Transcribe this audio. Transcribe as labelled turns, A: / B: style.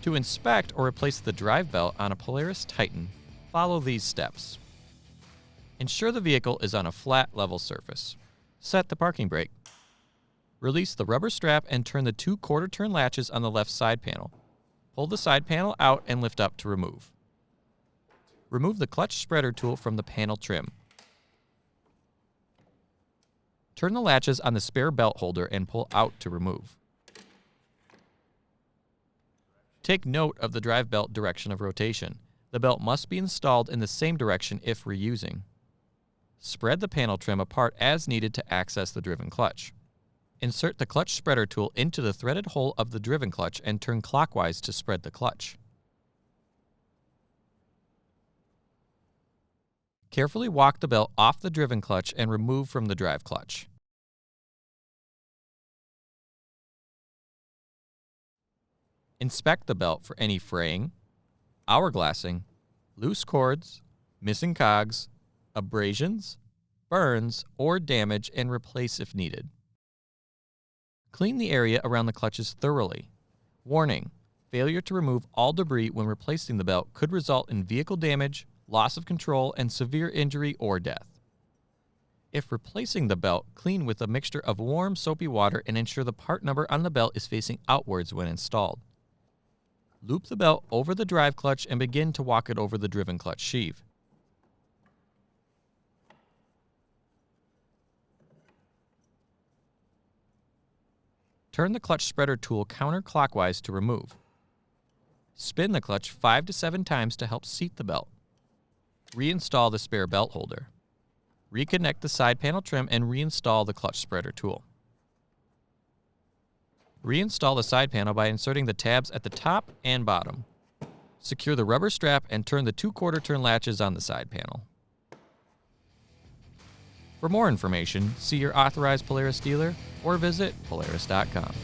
A: To inspect or replace the drive belt on a Polaris Titan, follow these steps. Ensure the vehicle is on a flat, level surface. Set the parking brake. Release the rubber strap and turn the 2 quarter-turn latches on the left side panel. Pull the side panel out and lift up to remove. Remove the clutch spreader tool from the panel trim. Turn the latches on the spare belt holder and pull out to remove. Take note of the drive belt direction of rotation. The belt must be installed in the same direction if reusing. Spread the panel trim apart as needed to access the driven clutch. Insert the clutch spreader tool into the threaded hole of the driven clutch and turn clockwise to spread the clutch. Carefully walk the belt off the driven clutch and remove from the drive clutch. Inspect the belt for any fraying, hourglassing, loose cords, missing cogs, abrasions, burns, or damage and replace if needed. Clean the area around the clutches thoroughly. Warning: failure to remove all debris when replacing the belt could result in vehicle damage, loss of control, and severe injury or death. If replacing the belt, clean with a mixture of warm, soapy water and ensure the part number on the belt is facing outwards when installed. Loop the belt over the drive clutch and begin to walk it over the driven clutch sheave. Turn the clutch spreader tool counterclockwise to remove. Spin the clutch 5 to 7 times to help seat the belt. Reinstall the spare belt holder. Reconnect the side panel trim and reinstall the clutch spreader tool. Reinstall the side panel by inserting the tabs at the top and bottom. Secure the rubber strap and turn the 2 quarter-turn latches on the side panel. For more information, see your authorized Polaris dealer or visit Polaris.com.